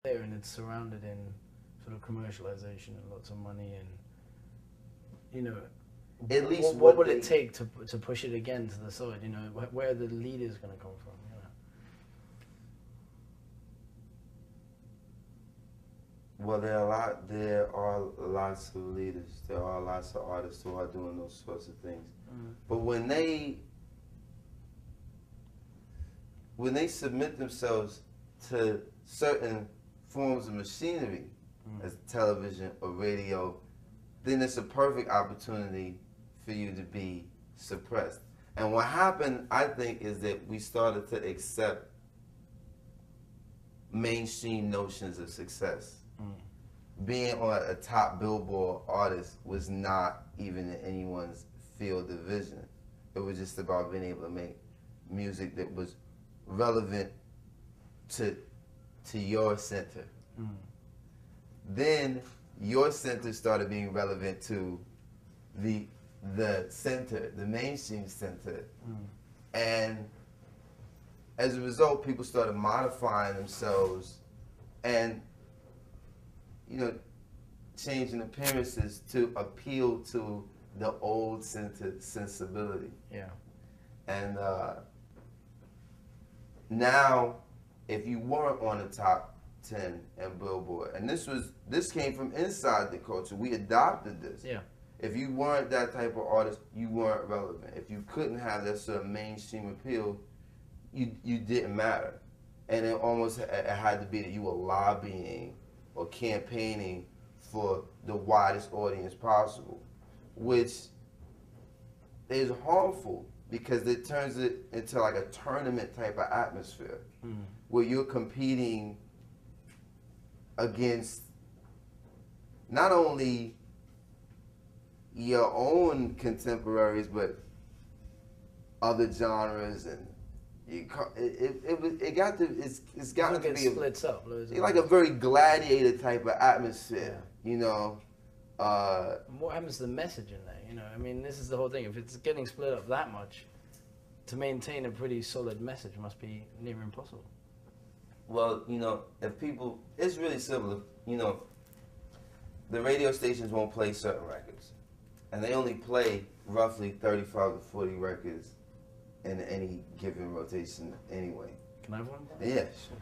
there, and it's surrounded in sort of commercialization and lots of money, and you know, at least what would it take to push it again to the side? You know, where are the leaders going to come from? You know? Well, there are lots of leaders. There are lots of artists who are doing those sorts of things. But when they submit themselves to certain forms of machinery, as television or radio, then it's a perfect opportunity for you to be suppressed. And what happened, I think, is that we started to accept mainstream notions of success. Being on a top Billboard artist was not even in anyone's field of vision. It was just about being able to make music that was relevant to your center. Then your center started being relevant to the center, the mainstream center. And as a result, people started modifying themselves and, you know, changing appearances to appeal to the old center sensibility. Yeah. And now, if you weren't on the top 10 and Billboard, and this came from inside the culture, we adopted this. Yeah. If you weren't that type of artist, you weren't relevant. If you couldn't have that sort of mainstream appeal, you didn't matter. And it almost it had to be that you were lobbying or campaigning for the widest audience possible, which is harmful because it turns it into like a tournament type of atmosphere where you're competing against not only your own contemporaries but other genres, and it's got to be splits up. Like a very gladiator type of atmosphere, you know. What happens to the message in there? You know, I mean, this is the whole thing. If it's getting split up that much, to maintain a pretty solid message must be near impossible. Well, you know, if people, it's really simple. You know, the radio stations won't play certain records, and they only play roughly 35 to 40 records in any given rotation anyway. Can I have one? Yeah, sure.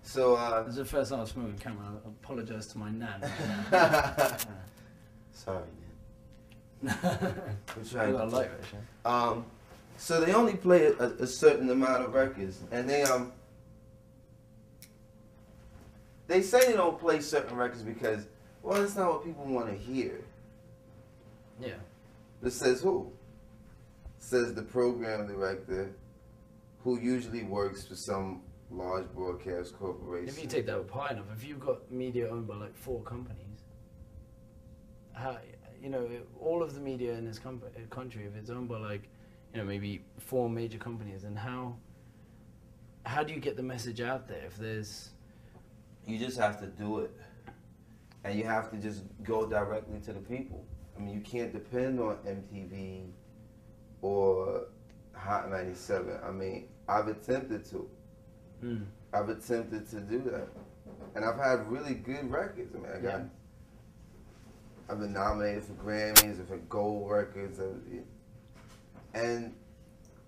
So, this is the first time I've smoked a camera. I apologise to my nan. Sorry, Nan. We're trying to like it, so they only play a certain amount of records, and they say they don't play certain records because, well, that's not what people want to hear. Yeah. This says who? Says the program director, who usually works for some large broadcast corporation. If you take that apart enough, if you've got media owned by like 4 companies, how, you know, all of the media in this country, if it's owned by like, you know, maybe 4 major companies, then how do you get the message out there if there's... You just have to do it. And you have to just go directly to the people. I mean, you can't depend on MTV or Hot 97. I mean, I've attempted to. I've attempted to do that. And I've had really good records. I mean, I've been nominated for Grammys and for gold records. And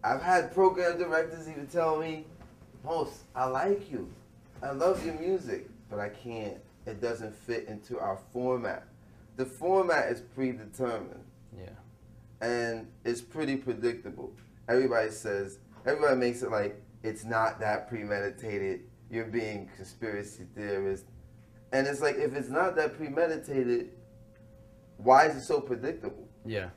I've had program directors even tell me, Most, I like you. I love your music, but I can't. It doesn't fit into our format. The format is predetermined. Yeah. And it's pretty predictable. Everybody makes it like it's not that premeditated. You're being conspiracy theorist. And it's like, if it's not that premeditated, why is it so predictable? Yeah.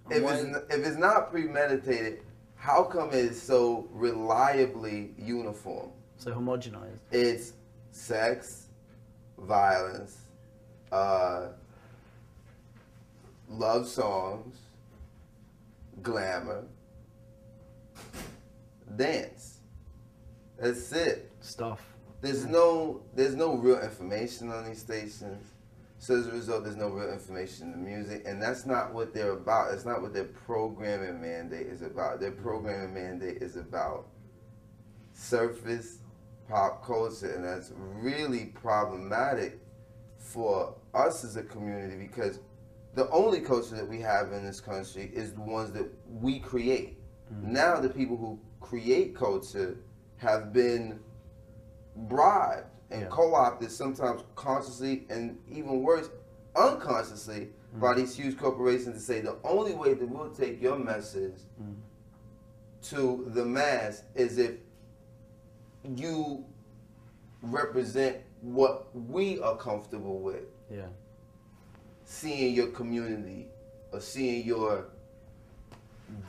If it's not premeditated, how come it's so reliably uniform? So homogenized. It's sex, violence, love songs, glamour, dance. That's it. Stuff. There's no real information on these stations. So as a result, there's no real information in the music, and that's not what they're about. It's not what their programming mandate is about. Their programming mandate is about surface pop culture, and that's really problematic for us as a community, because the only culture that we have in this country is the ones that we create. Now the people who create culture have been bribed and co-opted, sometimes consciously and even worse, unconsciously, by these huge corporations to say the only way that we'll take your message to the mass is if you represent what we are comfortable with. Yeah. Seeing your community or seeing your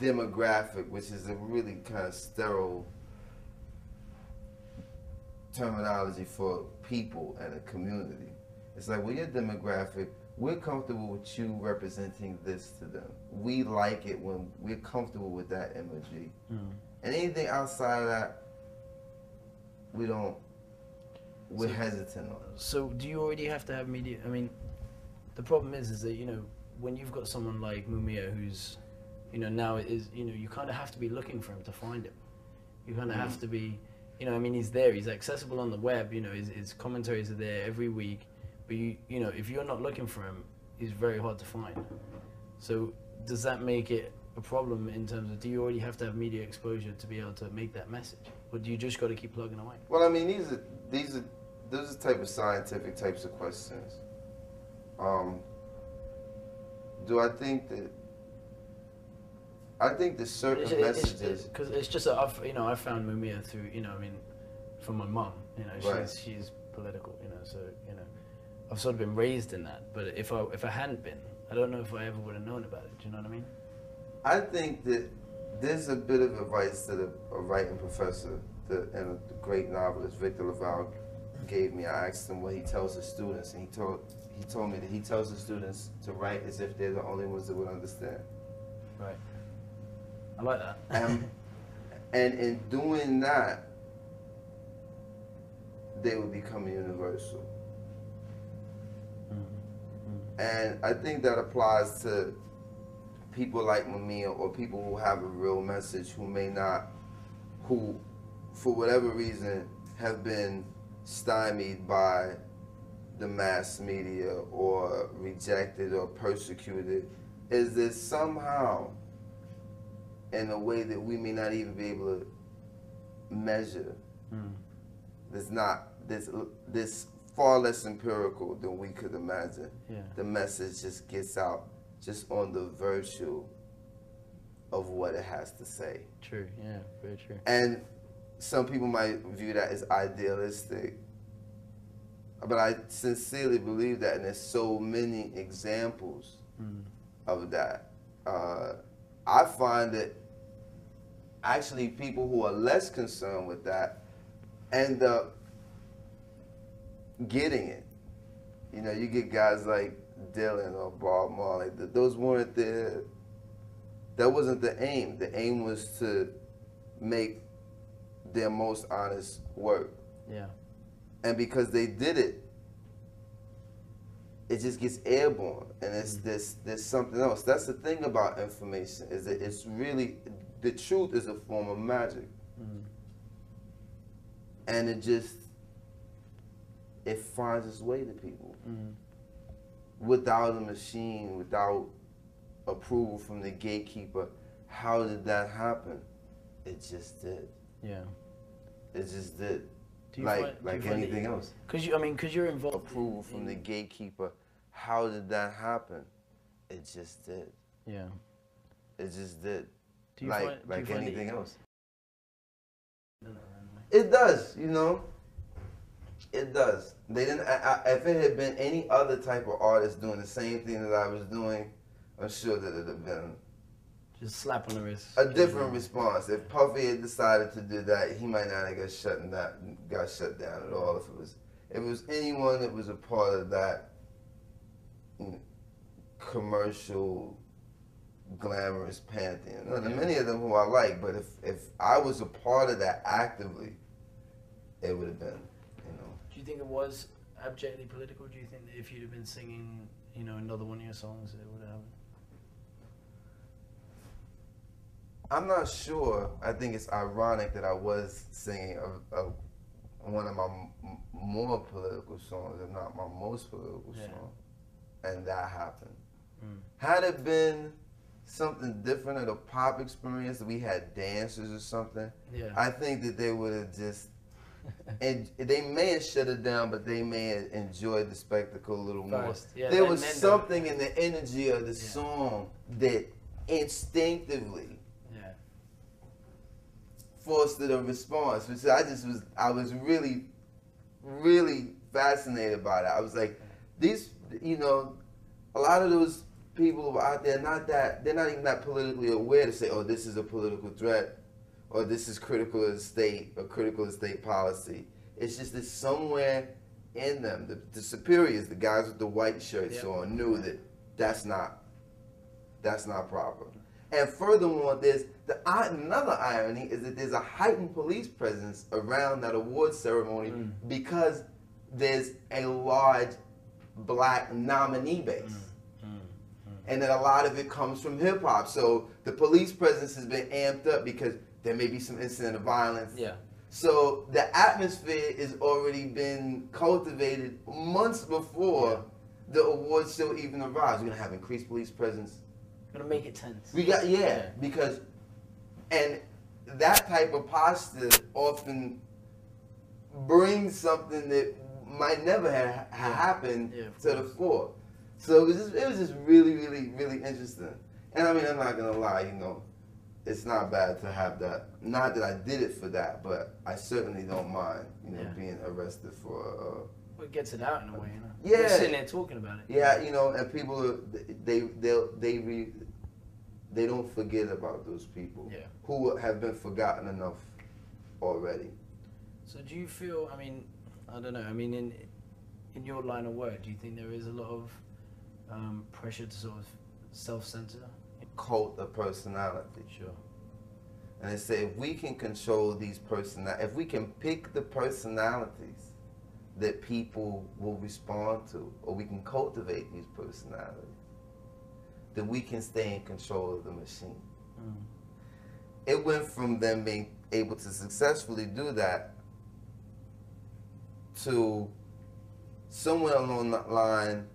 demographic, which is a really kind of sterile terminology for people and a community. It's like, well, your demographic, we're comfortable with you representing this to them. We like it when we're comfortable with that imagery. And anything outside of that, we're hesitant on. So do you already have to have media? I mean, the problem is that, you know, when you've got someone like Mumia who's, you know, now is, you know, you kind of have to be looking for him to find him. You kind of have to be, you know, I mean, he's there, he's accessible on the web, you know, his commentaries are there every week, but you know, if you're not looking for him, he's very hard to find. So does that make it a problem in terms of, do you already have to have media exposure to be able to make that message? Or do you just got to keep plugging away? Well, I mean, those are type of scientific types of questions. Do I think that? I think the certain messages. Because it's just that I've found Mumia through, you know, I mean, from my mum. You know, she's political. You know, so you know, I've sort of been raised in that. But if I hadn't been, I don't know if I ever would have known about it. Do you know what I mean? I think that there's a bit of advice that a writing professor and a great novelist, Victor Laval, gave me. I asked him what he tells his students, and he told me that he tells the students to write as if they're the only ones that would understand. Right. I like that. And in doing that, they would become universal. And I think that applies to people like Mumia, or people who have a real message, who may not, who for whatever reason have been stymied by the mass media or rejected or persecuted, is that somehow, in a way that we may not even be able to measure, this far less empirical than we could imagine. The message just gets out just on the virtue of what it has to say. True, yeah, very true. And some people might view that as idealistic, but I sincerely believe that, and there's so many examples of that. I find that actually people who are less concerned with that end up getting it. You know, you get guys like Dylan or Bob Marley. Those weren't that wasn't the aim. The aim was to make their most honest work. Yeah. And because they did it, it just gets airborne, and there's something else. That's the thing about information, is that it's really, the truth is a form of magic. And it finds its way to people. Without a machine, without approval from the gatekeeper. How did that happen? It just did. Yeah. It just did. Like anything else. Because you're involved. Approval from the gatekeeper. How did that happen? It just did. Yeah. It just did. Like anything else. It does, you know. It does. They didn't. If it had been any other type of artist doing the same thing that I was doing, I'm sure that it'd have been just slap on the wrist. A different response. If Puffy had decided to do that, he might not have got shut down at all. If it was anyone that was a part of that commercial, glamorous pantheon. Many of them who I like, but if I was a part of that actively, it would have been, you know. Do you think it was abjectly political? Do you think that if you'd have been singing, you know, another one of your songs, it would have happened? I'm not sure. I think it's ironic that I was singing a one of my more political songs, if not my most political song, and that happened. Had it been something different at a pop experience, we had dancers or something, I think that they would have just, and they may have shut it down, but they may have enjoyed the spectacle a little more. There was something in the energy of the song that instinctively fostered a response. Which I was really, really fascinated by that. I was like, these, you know, a lot of those people out there, they're not even that politically aware to say, oh, this is a political threat, or this is critical of the state, or critical of state policy. It's just that somewhere in them, the superiors, the guys with the white shirts on, knew that that's not proper. And furthermore, there's another irony is that there's a heightened police presence around that award ceremony because there's a large black nominee base. And that a lot of it comes from hip hop. So the police presence has been amped up because there may be some incident of violence. So the atmosphere has already been cultivated months before the award show even arrives. We're gonna have increased police presence. Gonna make it tense. We got because, and that type of posture often brings something that might never have happened to the fore. So it was just really, really, really interesting. And I mean, I'm not gonna lie, you know, it's not bad to have that. Not that I did it for that, but I certainly don't mind, you know, being arrested for. Well, it gets it out in a way, you know. Yeah. We're sitting there talking about it. Yeah, you know, and people they don't forget about those people who have been forgotten enough already. So do you feel? I mean, I don't know. I mean, in your line of work, do you think there is a lot of pressure to sort of self-censor? Cult of personality. Sure. And they say if we can control these if we can pick the personalities that people will respond to, or we can cultivate these personalities, then we can stay in control of the machine. It went from them being able to successfully do that to somewhere along that line,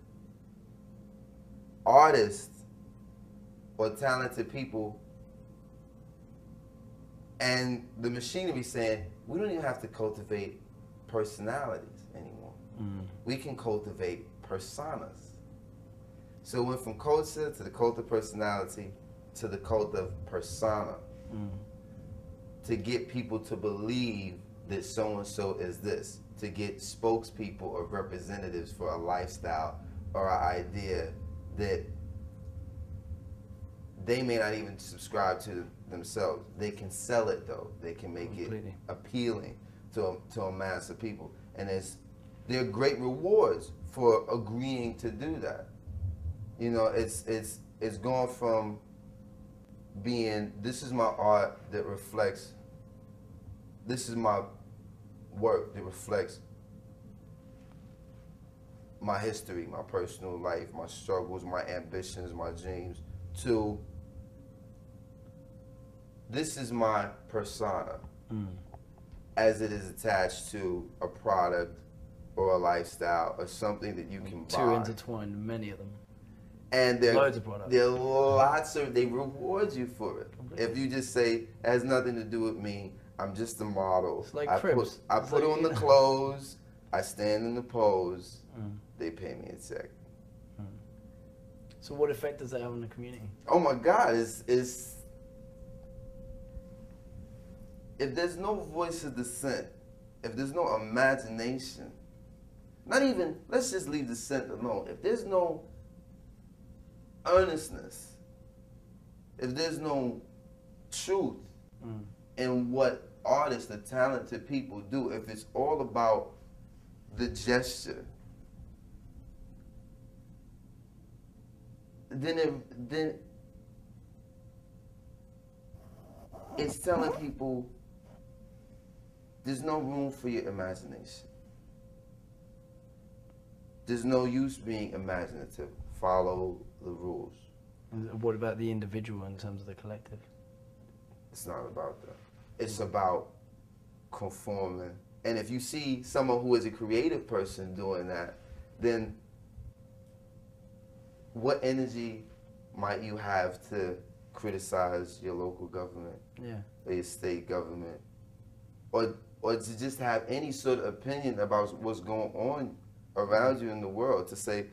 artists or talented people and the machinery saying, we don't even have to cultivate personalities anymore. We can cultivate personas. So it went from culture to the cult of personality to the cult of persona. To get people to believe that so-and-so is this. To get spokespeople or representatives for a lifestyle or an idea that they may not even subscribe to themselves. They can sell it though. They can make it appealing to a mass of people. And there are great rewards for agreeing to do that. You know, it's gone from being, this is my art that reflects, this is my work that reflects my history, my personal life, my struggles, my ambitions, my dreams, to this is my persona as it is attached to a product or a lifestyle or something that you can buy. Too intertwined, many of them. And there Loads of products. There are lots of, they reward you for it. If you just say, it has nothing to do with me, I'm just a model. It's like I Cribs. put on the clothes, I stand in the pose, they pay me a check. So what effect does that have on the community? Oh my God, it's if there's no voice of dissent, if there's no imagination, not even, let's just leave dissent alone. If there's no earnestness, if there's no truth in what artists and talented people do, if it's all about the gesture, then it's telling people there's no room for your imagination. There's no use being imaginative. Follow the rules. And what about the individual in terms of the collective? It's not about that. It's about conforming And if you see someone who is a creative person doing that, then what energy might you have to criticize your local government, or your state government, or to just have any sort of opinion about what's going on around you in the world, to say,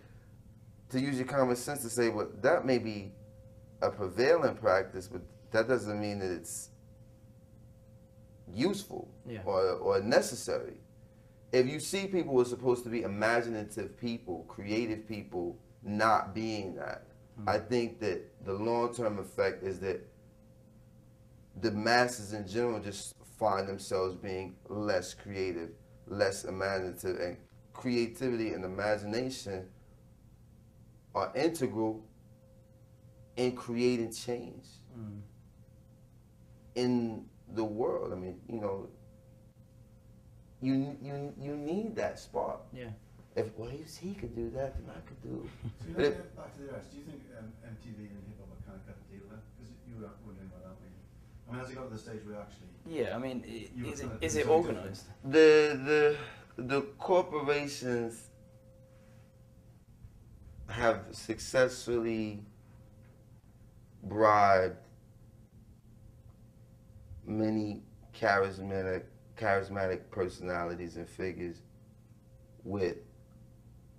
to use your common sense to say, well, that may be a prevalent practice, but that doesn't mean that it's useful or necessary. If you see people who are supposed to be imaginative people, creative people, not being that, I think that the long-term effect is that the masses in general just find themselves being less creative, less imaginative, and creativity and imagination are integral in creating change in the world. I mean, you know, you need that spark. If he could do that, then I could do. So back to the rest. Do you think MTV and hip hop are kind of cut the deal there? Because you were wondering about that, maybe. I mean, has it got to the stage where actually? Yeah, I mean, is it organized? The corporations have successfully bribed many charismatic personalities and figures with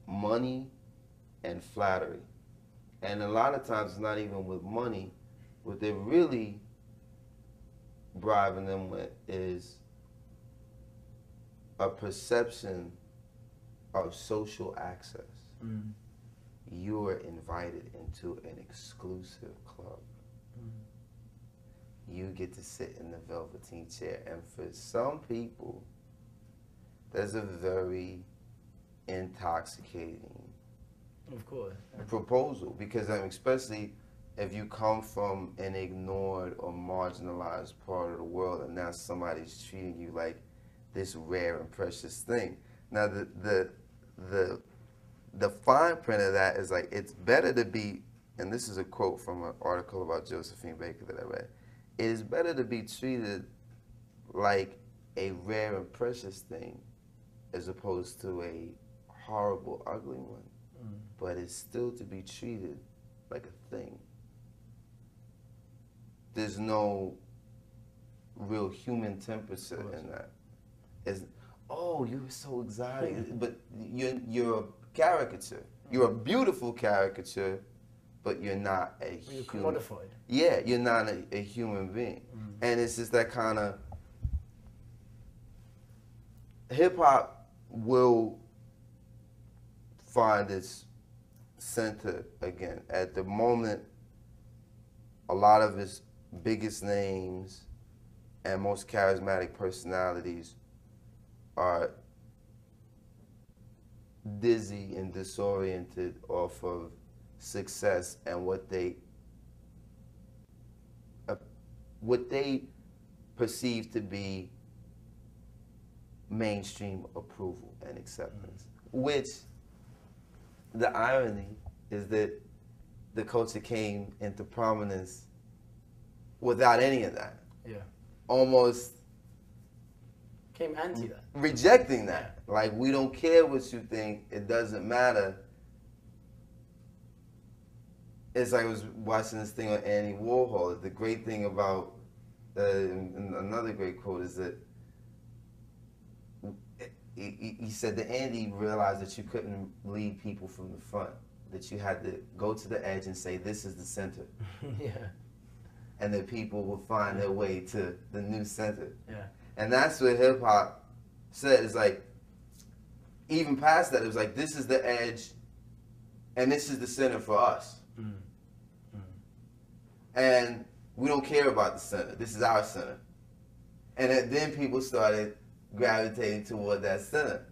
money and flattery. And a lot of times it's not even with money. What they're really bribing them with is a perception of social access. You are invited into an exclusive club. You get to sit in the velveteen chair. And for some people, that's a very intoxicating proposal, because especially if you come from an ignored or marginalized part of the world, and now somebody's treating you like this rare and precious thing. Now the fine print of that is like, it's better to be, and this is a quote from an article about Yasiin Bey that I read, it is better to be treated like a rare and precious thing as opposed to a horrible, ugly one. But it's still to be treated like a thing. There's no real human temperature in that. It's, oh, you were so exotic, but you're a caricature. You're a beautiful caricature, but you're not a human. You're commodified. Yeah, you're not a human being. And it's just that kind of, hip-hop will find its center again. At the moment, a lot of its biggest names and most charismatic personalities are dizzy and disoriented off of success and what they perceive to be mainstream approval and acceptance. Which, the irony is that the culture came into prominence without any of that. Almost came anti that. Rejecting that. Like, we don't care what you think, it doesn't matter. It's like I was watching this thing on Andy Warhol. The great thing about, another great quote is that he said that Andy realized that you couldn't lead people from the front, that you had to go to the edge and say, this is the center. And that people will find their way to the new center. And that's what hip hop said. It's like, even past that, it was like, this is the edge and this is the center for us. And we don't care about the center. This is our center. And then people started gravitating toward that center.